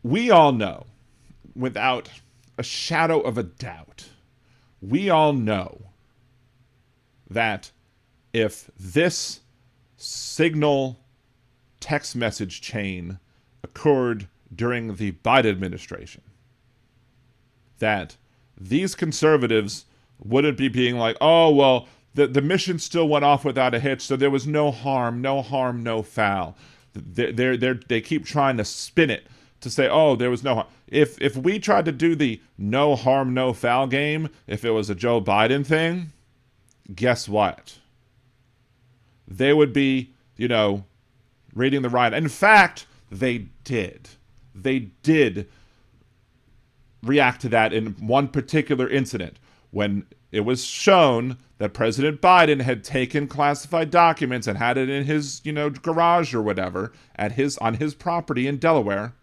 We all know, without a shadow of a doubt, we all know that if this signal text message chain occurred during the Biden administration, that these conservatives wouldn't be being like, oh, well, the mission still went off without a hitch, so there was no harm, no foul. They keep trying to spin it to say, oh, there was no harm. If we tried to do the no harm, no foul game, if it was a Joe Biden thing, guess what? They would be, reading the riot. In fact, they did. They did react to that in one particular incident when it was shown that President Biden had taken classified documents and had it in his, garage or whatever on his property in Delaware.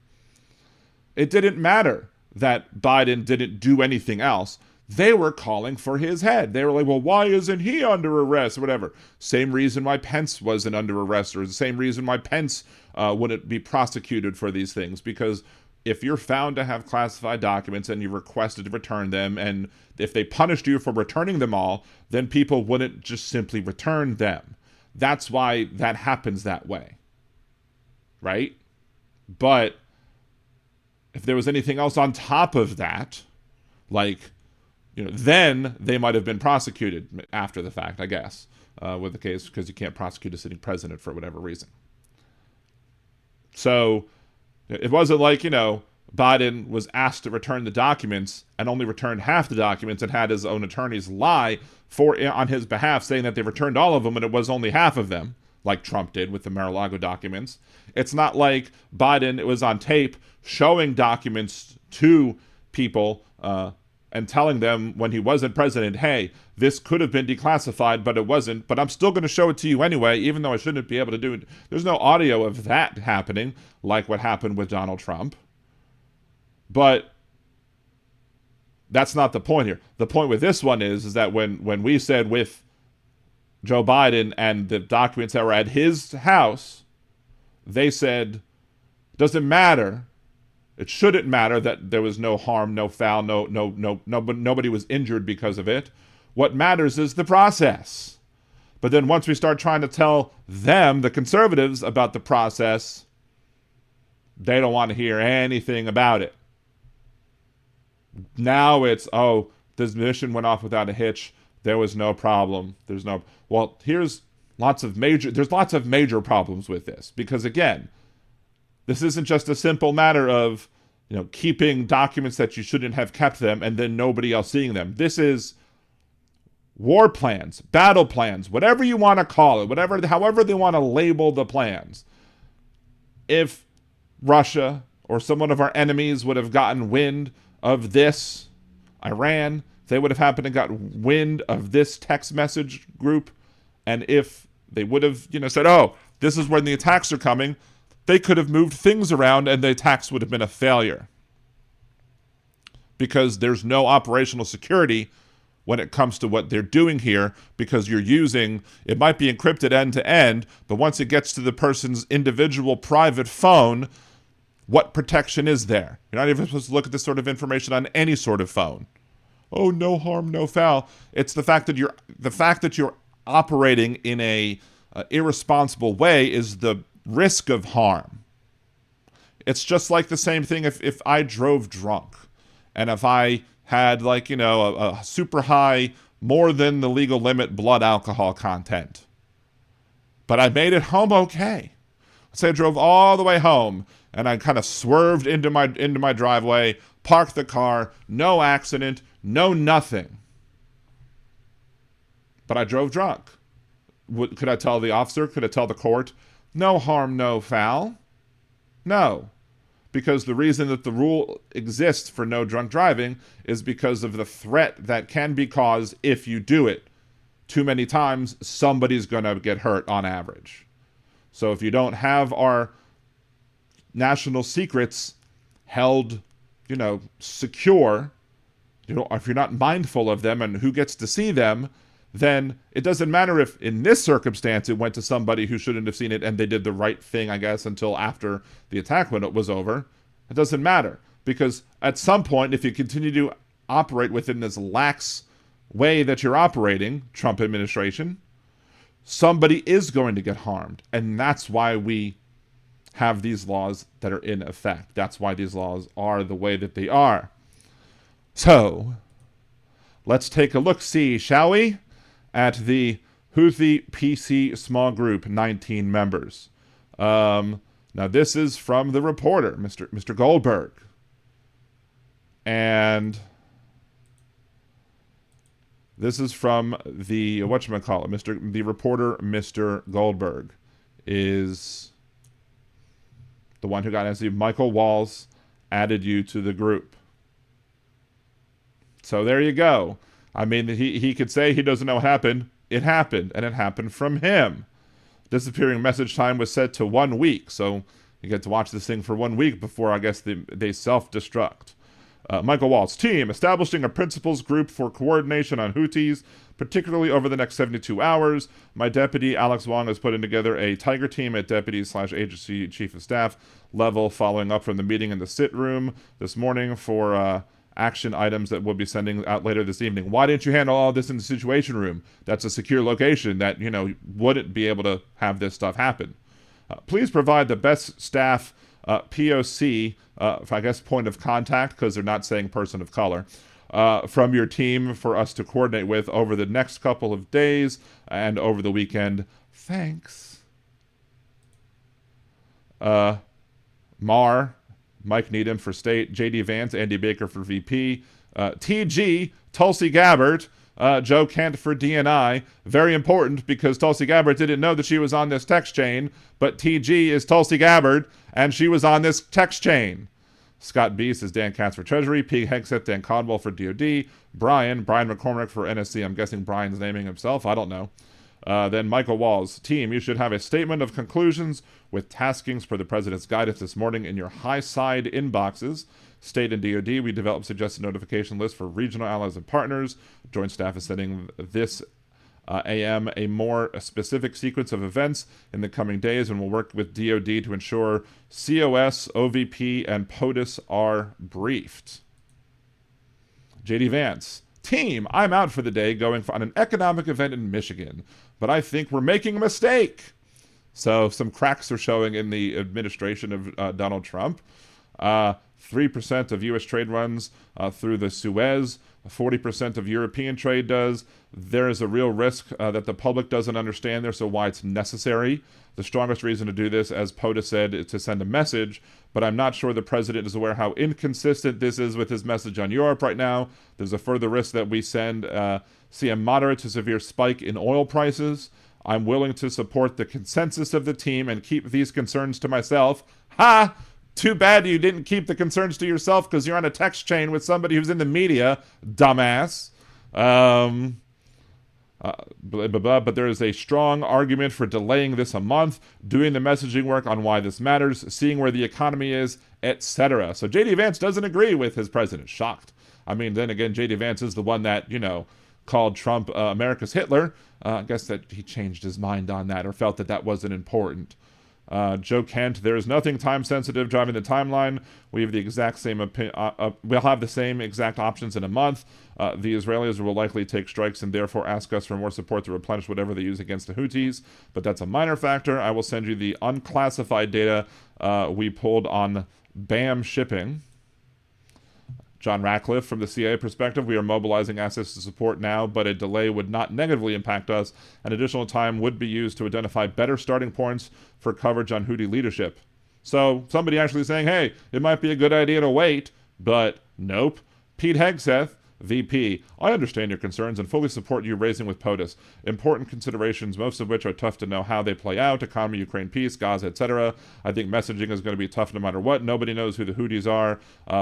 It didn't matter that Biden didn't do anything else. They were calling for his head. They were like, well, why isn't he under arrest or whatever? Same reason why Pence wasn't under arrest, or the same reason why Pence wouldn't be prosecuted for these things, because if you're found to have classified documents and you requested to return them, and if they punished you for returning them all, then people wouldn't just simply return them. That's why that happens that way. Right? But if there was anything else on top of that, then they might have been prosecuted after the fact, I guess, with the case, because you can't prosecute a sitting president for whatever reason. So it wasn't like, Biden was asked to return the documents and only returned half the documents and had his own attorneys lie on his behalf, saying that they returned all of them and it was only half of them, like Trump did with the Mar-a-Lago documents. It's not like Biden was on tape showing documents to people and telling them when he wasn't president, hey, this could have been declassified, but it wasn't, but I'm still going to show it to you anyway, even though I shouldn't be able to do it. There's no audio of that happening, like what happened with Donald Trump. But that's not the point here. The point with this one is that when we said with Joe Biden and the documents that were at his house, they said, doesn't matter. It shouldn't matter that there was no harm, no foul, nobody was injured because of it. What matters is the process. But then once we start trying to tell them, the conservatives, about the process, they don't want to hear anything about it. Now it's, oh, this mission went off without a hitch. There was no problem. Well, there's lots of major problems with this. Because again, this isn't just a simple matter of, keeping documents that you shouldn't have kept them and then nobody else seeing them. This is war plans, battle plans, whatever you want to call it, however they want to label the plans. If Russia or someone of our enemies would have gotten wind of this, Iran, they would have happened and got wind of this text message group, and if they would have, said, oh, this is when the attacks are coming, they could have moved things around and the attacks would have been a failure. Because there's no operational security when it comes to what they're doing here, because it might be encrypted end to end, but once it gets to the person's individual private phone, what protection is there? You're not even supposed to look at this sort of information on any sort of phone. Oh, no harm, no foul. It's the fact that you're operating in a irresponsible way is the risk of harm. It's just like the same thing if I drove drunk and if I had a super high, more than the legal limit blood alcohol content, but I made it home okay. Let's say I drove all the way home and I kind of swerved into my driveway, parked the car, no accident, no nothing. But I drove drunk. Could I tell the officer? Could I tell the court? No harm, no foul. No. Because the reason that the rule exists for no drunk driving is because of the threat that can be caused if you do it. Too many times, somebody's going to get hurt on average. So if you don't have our national secrets held, secure, if you're not mindful of them and who gets to see them, then it doesn't matter if in this circumstance it went to somebody who shouldn't have seen it and they did the right thing, I guess, until after the attack when it was over. It doesn't matter, because at some point, if you continue to operate within this lax way that you're operating, Trump administration, somebody is going to get harmed. And that's why we have these laws that are in effect. That's why these laws are the way that they are. So, let's take a look-see, shall we, at the Houthi PC small group, 19 members. Now, this is from the reporter, Mr. Goldberg. And this is from the, whatchamacallit, the reporter, Mr. Goldberg, is the one who got answered. Michael Walls added you to the group. So there you go. I mean, he could say he doesn't know what happened. It happened, and it happened from him. Disappearing message time was set to 1 week, so you get to watch this thing for 1 week before, I guess, they self-destruct. Michael Waltz, team, establishing a principals group for coordination on Houthis, particularly over the next 72 hours. My deputy, Alex Wong, is putting together a Tiger team at deputy/agency chief of staff level, following up from the meeting in the sit room this morning for action items that we'll be sending out later this evening. Why didn't you handle all this in the Situation Room? That's a secure location that, wouldn't be able to have this stuff happen. Please provide the best staff POC, I guess point of contact, because they're not saying person of color, from your team for us to coordinate with over the next couple of days and over the weekend. Thanks. Mike Needham for state, J.D. Vance, Andy Baker for VP, TG, Tulsi Gabbard, Joe Kent for DNI. Very important, because Tulsi Gabbard didn't know that she was on this text chain, but TG is Tulsi Gabbard, and she was on this text chain. Scott Beast is Dan Katz for Treasury, Pete Hegseth, Dan Caldwell for DOD, Brian McCormick for NSC. I'm guessing Brian's naming himself. I don't know. Then Michael Walls, team, you should have a statement of conclusions with taskings per the president's guidance this morning in your high side inboxes. State and DOD, we developed suggested notification lists for regional allies and partners. Joint staff is sending this AM a more specific sequence of events in the coming days, and we'll work with DOD to ensure COS, OVP, and POTUS are briefed. JD Vance, team, I'm out for the day going on an economic event in Michigan, but I think we're making a mistake. So some cracks are showing in the administration of Donald Trump. 3% of U.S. trade runs through the Suez. 40% of European trade does. There is a real risk that the public doesn't understand this, so why it's necessary. The strongest reason to do this, as POTUS said, is to send a message, but I'm not sure the president is aware how inconsistent this is with his message on Europe right now. There's a further risk that we see a moderate to severe spike in oil prices. I'm willing to support the consensus of the team and keep these concerns to myself. Ha! Too bad you didn't keep the concerns to yourself, because you're on a text chain with somebody who's in the media, dumbass. But there is a strong argument for delaying this a month, doing the messaging work on why this matters, seeing where the economy is, etc. So J.D. Vance doesn't agree with his president. Shocked. I mean, then again, J.D. Vance is the one that, called Trump America's Hitler. I guess that he changed his mind on that, or felt that that wasn't important. Joe Kent, there is nothing time-sensitive driving the timeline. We have the exact same we'll have the same exact options in a month. The Israelis will likely take strikes and therefore ask us for more support to replenish whatever they use against the Houthis, but that's a minor factor. I will send you the unclassified data we pulled on BAM shipping. John Ratcliffe, from the CIA perspective, we are mobilizing assets to support now, but a delay would not negatively impact us. An additional time would be used to identify better starting points for coverage on Houthi leadership. So somebody actually saying, hey, it might be a good idea to wait, but nope. Pete Hegseth, VP, I understand your concerns and fully support you raising with POTUS. Important considerations, most of which are tough to know how they play out: economy, Ukraine, peace, Gaza, etc. I think messaging is going to be tough no matter what. Nobody knows who the Houthis are,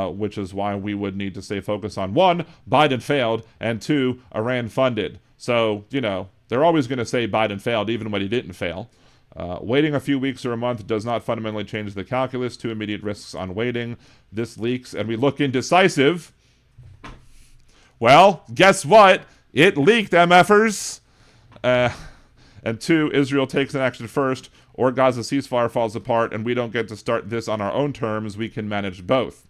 which is why we would need to stay focused on, 1, Biden failed, and 2, Iran funded. So, they're always going to say Biden failed, even when he didn't fail. Waiting a few weeks or a month does not fundamentally change the calculus. 2 immediate risks on waiting. This leaks, and we look indecisive. Well, guess what? It leaked, MFers. And 2, Israel takes an action first, or Gaza ceasefire falls apart and we don't get to start this on our own terms, we can manage both.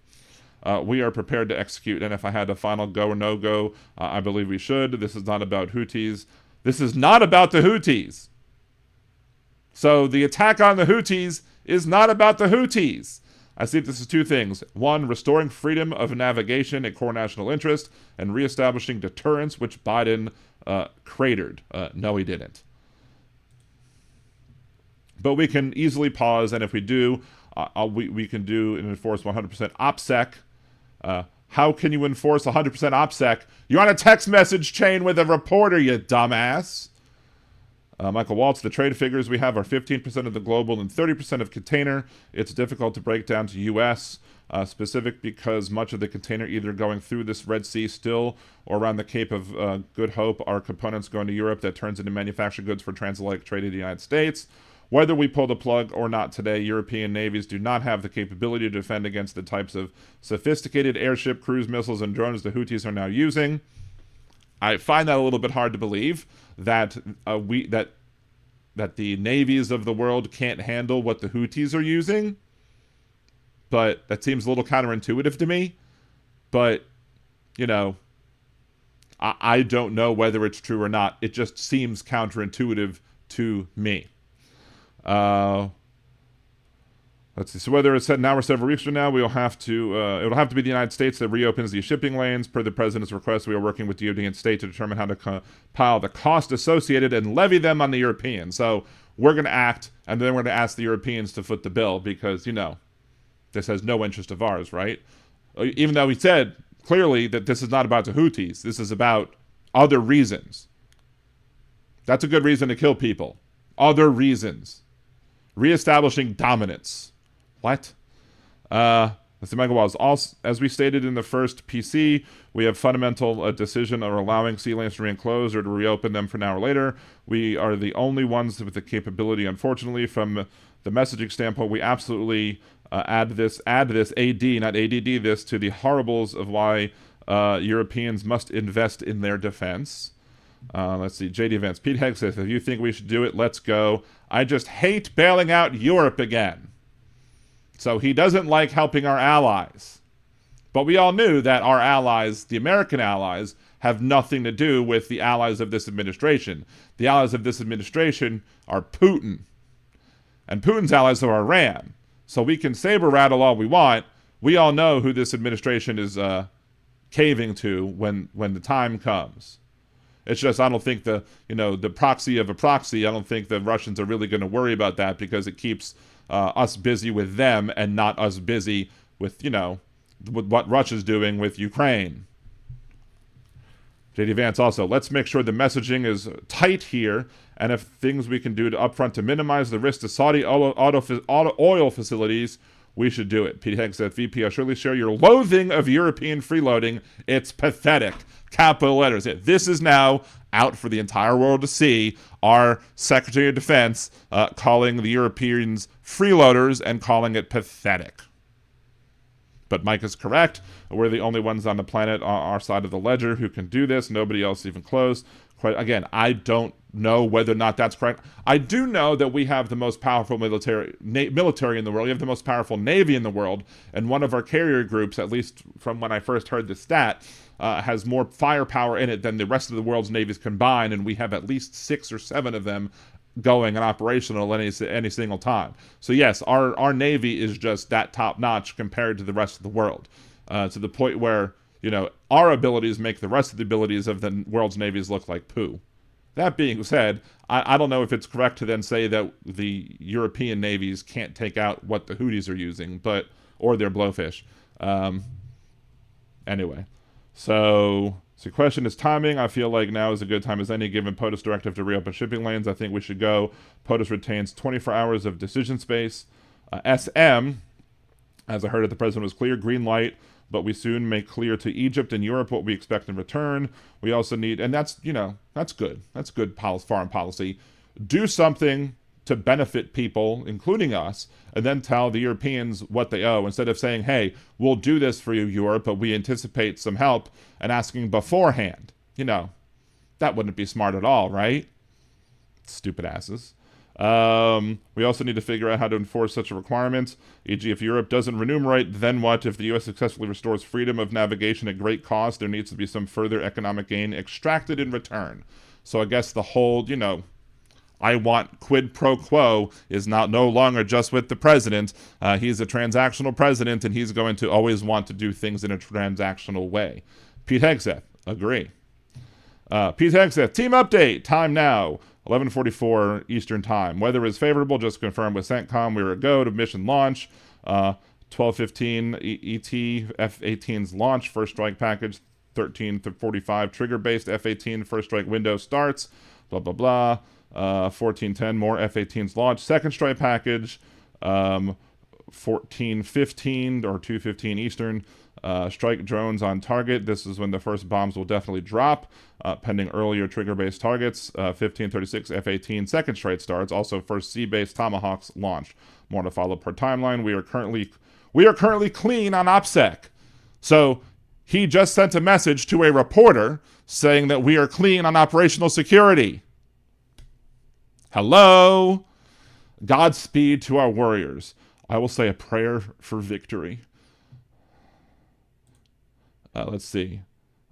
We are prepared to execute, and if I had a final go or no go, I believe we should. This is not about Houthis. This is not about the Houthis. So the attack on the Houthis is not about the Houthis. I see this as two things. One, restoring freedom of navigation, a core national interest, and reestablishing deterrence, which Biden cratered. No, he didn't. But we can easily pause, and if we do, we can do and enforce 100% OPSEC. How can you enforce 100% OPSEC? You're on a text message chain with a reporter, you dumbass. Michael Waltz, the trade figures we have are 15% of the global and 30% of container. It's difficult to break down to U.S. Specific because much of the container either going through this Red Sea still or around the Cape of Good Hope are components going to Europe that turns into manufactured goods for transatlantic trade in the United States. Whether we pull the plug or not today, European navies do not have the capability to defend against the types of sophisticated airship, cruise missiles, and drones the Houthis are now using. I find that a little bit hard to believe that that the navies of the world can't handle what the Houthis are using. But that seems a little counterintuitive to me. But, you know, I don't know whether it's true or not. It just seems counterintuitive to me. Let's see. So whether it's set now or several weeks from now, we'll have to. It'll have to be the United States that reopens these shipping lanes. Per the president's request, we are working with DoD and state to determine how to compile the cost associated and levy them on the Europeans. So we're going to act, and then we're going to ask the Europeans to foot the bill because this has no interest of ours, right? Even though he said clearly that this is not about the Houthis, this is about other reasons. That's a good reason to kill people. Other reasons. Reestablishing dominance. What? Let's see, Michael Walls. As we stated in the first PC, we have fundamental decision of allowing sea lanes to remain closed or to reopen them for now or later. We are the only ones with the capability, unfortunately, from the messaging standpoint. We absolutely add this AD, not ADD, this to the horribles of why Europeans must invest in their defense. Let's see, JD Vance. Pete Hegg says, if you think we should do it, let's go. I just hate bailing out Europe again. So he doesn't like helping our allies. But we all knew that our allies, the American allies, have nothing to do with the allies of this administration. The allies of this administration are Putin. And Putin's allies are Iran. So we can saber rattle all we want. We all know who this administration is caving to when the time comes. It's just, I don't think the proxy of a proxy, I don't think the Russians are really going to worry about that because it keeps us busy with them and not us busy with, with what Russia's doing with Ukraine. JD Vance also, let's make sure the messaging is tight here, and if things we can do to upfront to minimize the risk to Saudi oil facilities, we should do it. Pete Hegg said, VP, I surely share your loathing of European freeloading. It's pathetic. Capital letters. This is now out for the entire world to see. Our Secretary of Defense calling the Europeans freeloaders and calling it pathetic. But Mike is correct. We're the only ones on the planet on our side of the ledger who can do this. Nobody else even close. Again, I don't know whether or not that's correct. I do know that we have the most powerful military in the world. We have the most powerful Navy in the world. And one of our carrier groups, at least from when I first heard the stat, has more firepower in it than the rest of the world's navies combined. And we have at least 6 or 7 of them going and operational any single time. So yes, our Navy is just that top notch compared to the rest of the world, to the point where our abilities make the rest of the abilities of the world's navies look like poo. That being said, I don't know if it's correct to then say that the European navies can't take out what the Houthis are using, or their blowfish. Anyway, so the question is timing. I feel like now is a good time as any, given POTUS directive to reopen shipping lanes. I think we should go. POTUS retains 24 hours of decision space. SM, as I heard it, the president was clear, green light, but we soon make clear to Egypt and Europe what we expect in return. We also need, and that's good. That's good foreign policy. Do something to benefit people, including us, and then tell the Europeans what they owe, instead of saying, hey, we'll do this for you, Europe, but we anticipate some help, and asking beforehand. That wouldn't be smart at all, right? Stupid asses. We also need to figure out how to enforce such a requirement. E.g., if Europe doesn't remunerate, then what? If the U.S. successfully restores freedom of navigation at great cost, there needs to be some further economic gain extracted in return. So I guess the whole, I want quid pro quo is no longer just with the president. He's a transactional president, and he's going to always want to do things in a transactional way. Pete Hegseth, agree. Pete Hegseth, team update, time now. 11:44 Eastern Time. Weather is favorable, just confirmed with CENTCOM. We were a go to mission launch. 12:15 ET F-18's launch, first strike package. 13:45 trigger-based F-18 first strike window starts. Blah, blah, blah. 14:10 more F-18's launch. Second strike package. 14:15 or 2:15 Eastern. Strike drones on target. This is when the first bombs will definitely drop, pending earlier trigger-based targets. 15:36 F-18 second strike starts. Also, first sea-based Tomahawks launch. More to follow per timeline. We are currently clean on OPSEC. So he just sent a message to a reporter saying that we are clean on operational security. Hello. Godspeed to our warriors. I will say a prayer for victory. Let's see.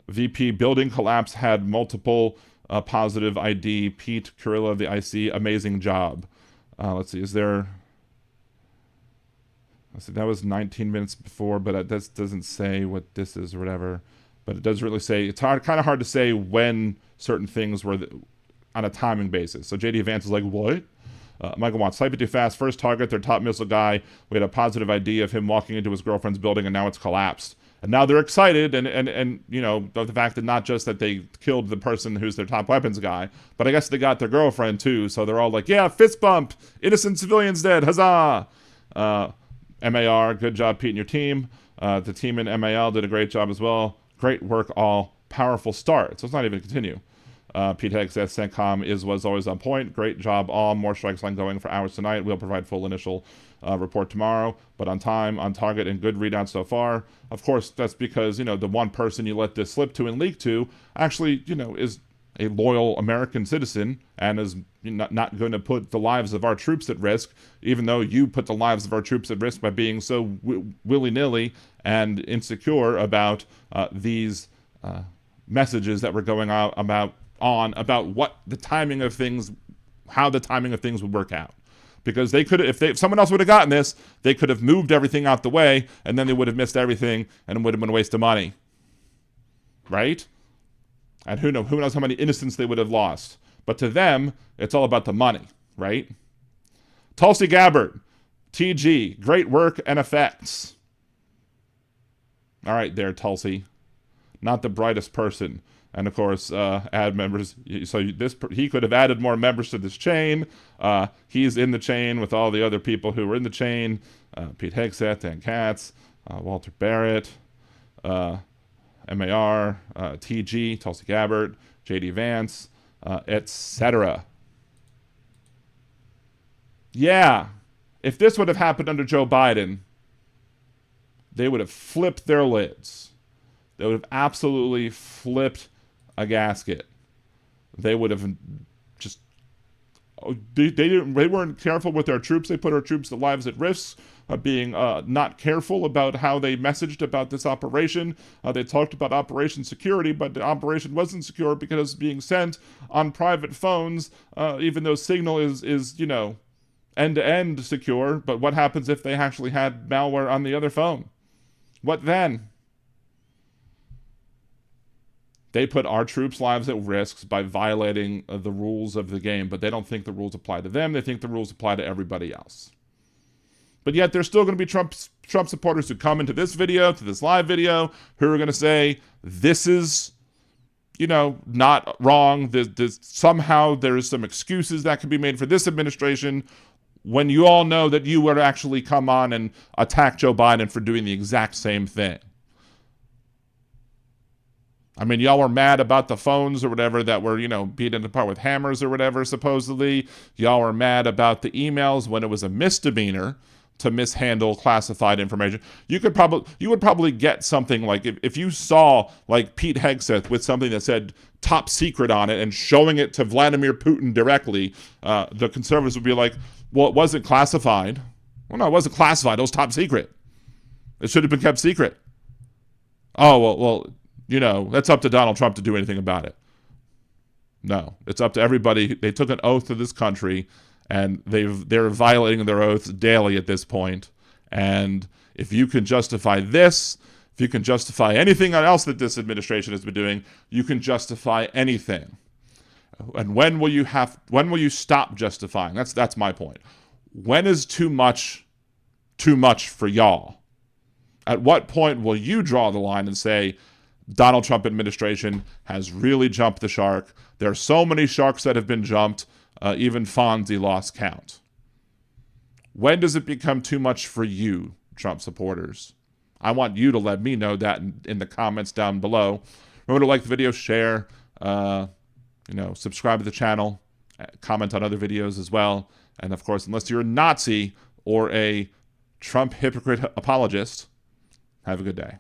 VP building collapse had multiple positive ID. Pete Kurilla, the IC, amazing job. Let's see. Is there... Let's see, that was 19 minutes before, but that doesn't say what this is or whatever. But it does really say... It's kind of hard to say when certain things were on a timing basis. So JD Vance is like, what? Michael Watts, type it too fast. First target, their top missile guy. We had a positive ID of him walking into his girlfriend's building, and now it's collapsed. And now they're excited, and the fact that not just that they killed the person who's their top weapons guy, but I guess they got their girlfriend too. So they're all like, yeah, fist bump, innocent civilians dead, huzzah! MAR, good job, Pete and your team. The team in MAL did a great job as well. Great work, all. Powerful start. So it's not even continue. Pete Hegg says CENTCOM was always on point. Great job, all. More strikes line going for hours tonight. We'll provide full initial report tomorrow, but on time, on target, and good readout so far. Of course, that's because, the one person you let this slip to and leak to actually, is a loyal American citizen and is not going to put the lives of our troops at risk, even though you put the lives of our troops at risk by being so willy-nilly and insecure about these messages that were going out about what the timing of things, how the timing of things would work out. Because they could, if someone else would have gotten this, they could have moved everything out the way, and then they would have missed everything, and it would have been a waste of money, right? And who knows how many innocents they would have lost. But to them, it's all about the money, right? Tulsi Gabbard, TG, great work and effects. All right, there, Tulsi, not the brightest person. And of course, add members. So he could have added more members to this chain. He's in the chain with all the other people who were in the chain. Pete Hegseth, Dan Katz, Walter Barrett, MAR, TG, Tulsi Gabbard, JD Vance, etc. Yeah, if this would have happened under Joe Biden, they would have flipped their lids. They would have absolutely flipped a gasket. They would have just... They weren't careful with their troops. They put our troops' lives at risk, being not careful about how they messaged about this operation. They talked about operation security, but the operation wasn't secure because it was being sent on private phones, even though Signal is end-to-end secure. But what happens if they actually had malware on the other phone? What then? They put our troops' lives at risk by violating the rules of the game, but they don't think the rules apply to them. They think the rules apply to everybody else. But yet there's still going to be Trump supporters who come into this video, to this live video, who are going to say, this is, not wrong. Somehow there's some excuses that can be made for this administration, when you all know that you would actually come on and attack Joe Biden for doing the exact same thing. I mean, y'all were mad about the phones or whatever that were, beaten apart with hammers or whatever, supposedly. Y'all were mad about the emails when it was a misdemeanor. to mishandle classified information. You would probably get something like if you saw like Pete Hegseth with something that said top secret on it and showing it to Vladimir Putin directly, the conservatives would be like, well, it wasn't classified. Well, no, it wasn't classified. It was top secret. It should have been kept secret. Oh, well, that's up to Donald Trump to do anything about it. No, it's up to everybody. They took an oath to this country, and they're violating their oaths daily at this point. And if you can justify this, if you can justify anything else that this administration has been doing, you can justify anything. And when will you stop justifying? That's my point. When is too much for y'all? At what point will you draw the line and say, Donald Trump administration has really jumped the shark? There are so many sharks that have been jumped, even Fonzie lost count. When does it become too much for you, Trump supporters? I want you to let me know that in the comments down below. Remember to like the video, share, subscribe to the channel, comment on other videos as well. And of course, unless you're a Nazi or a Trump hypocrite apologist, have a good day.